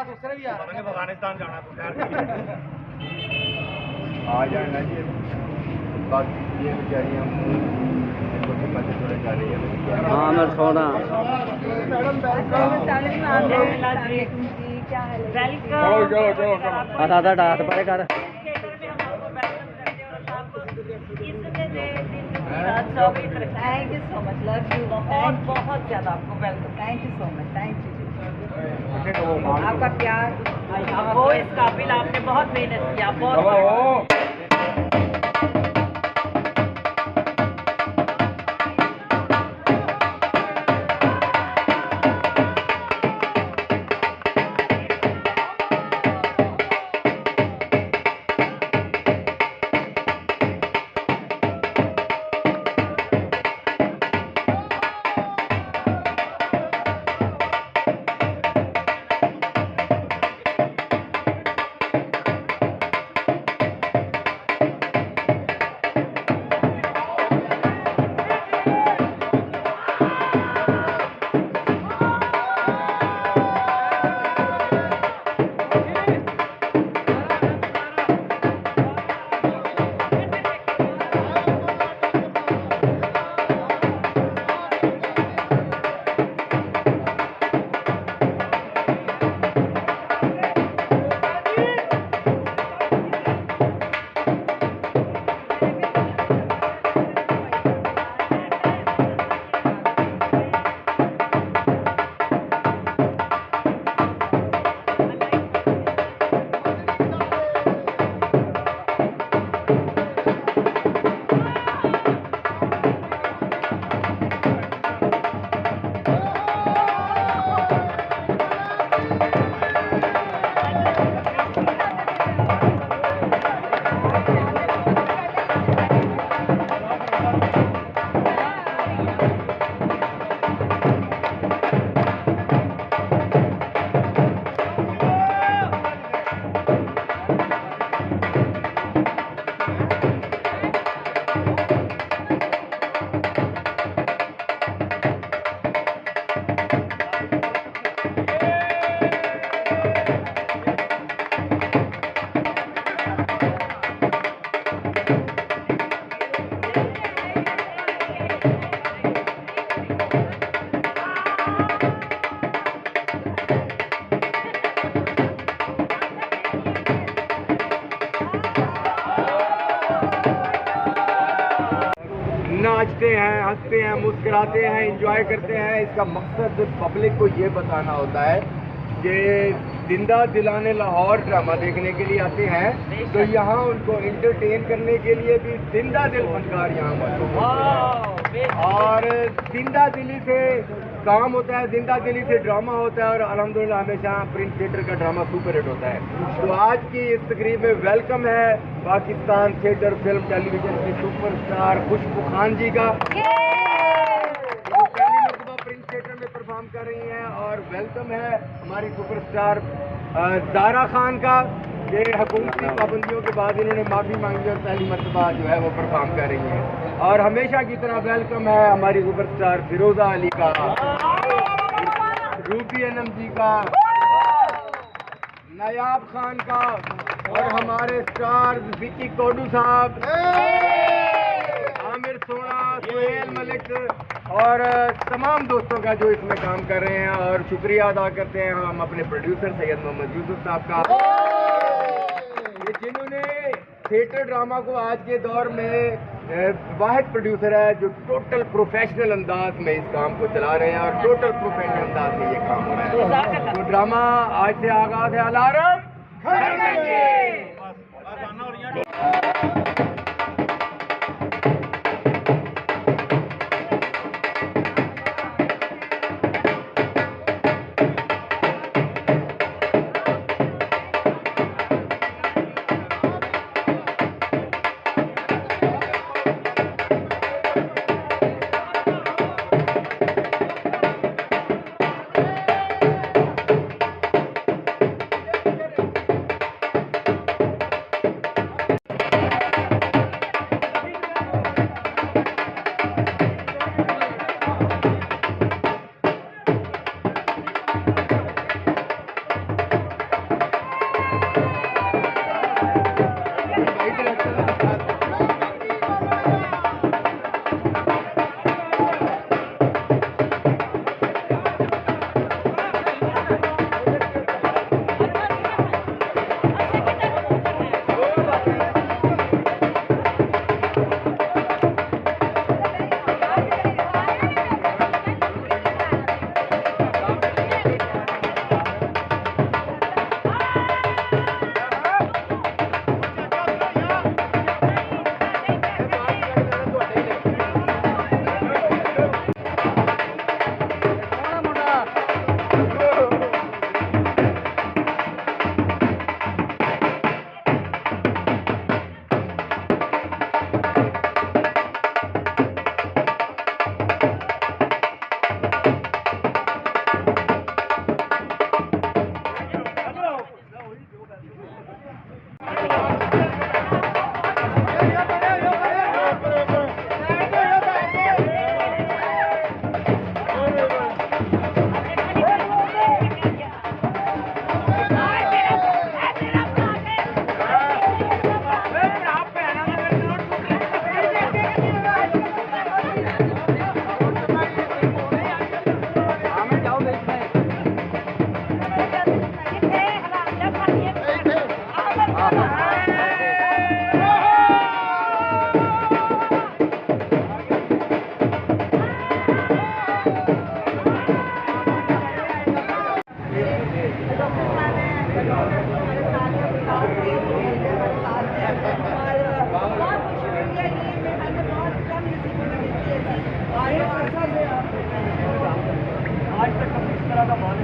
दूसरे भी आ रहे हैं, अफगानिस्तान जाना तो आ जाना जी। बाकी ये बेचारियाँ बच्चे थोड़े जा रही है। हाँ मैं सोना आधा डाट पड़े कर thank you so much, love you, बहुत ज़्यादा आपको welcome, thank you so much, thank you आपका प्यार, वो इस काबिल, आपने बहुत मेहनत किया, बहुत नाचते हैं, हंसते हैं, मुस्कुराते हैं, एंजॉय करते हैं। इसका मकसद पब्लिक को ये बताना होता है कि जिंदा दिलाने लाहौर ड्रामा देखने के लिए आते हैं, तो यहाँ उनको एंटरटेन करने के लिए भी जिंदा दिल फनकार यहाँ मौजूद होते हैं और जिंदा दिली से काम होता है, जिंदा दिली से ड्रामा होता है और अल्हम्दुलिल्लाह हमेशा प्रिंस थिएटर का ड्रामा सुपर हिट होता है। तो आज की इस तकरीब में वेलकम है पाकिस्तान थिएटर फिल्म टेलीविजन की सुपरस्टार खुशबू खान जी का, जो पहली मरतबा प्रिंस थिएटर में परफॉर्म कर रही हैं, और वेलकम है हमारी सुपरस्टार ज़ारा खान का, ये हुकूमती पाबंदियों के बाद इन्होंने माफ़ी मांगी और पहली मरतबा जो है वो परफॉर्म कर रही हैं। और हमेशा की तरह वेलकम है हमारी सुपरस्टार फिरोजा अली का, रूबी अनम जी का, नायाब खान का, और हमारे स्टार विकी कोडू साहब, आमिर सोना, सुहेल मलिक और तमाम दोस्तों का जो इसमें काम कर रहे हैं। और शुक्रिया अदा करते हैं हम अपने प्रोड्यूसर सैयद मोहम्मद यूसुफ साहब का, जिन्होंने थिएटर ड्रामा को आज के दौर में वाहिद प्रोड्यूसर है जो टोटल प्रोफेशनल अंदाज में इस काम को चला रहे हैं और टोटल प्रोफेशनल अंदाज में ये काम हो रहा है। तो ड्रामा आज से आगाज है। अलार्म हमारे साथ हैं, बहुत खुशी मिली है। ये मेरे ख्याल में बहुत कम नसीबों में मिलती है ऐसी। और आज तक इस तरह का माहौल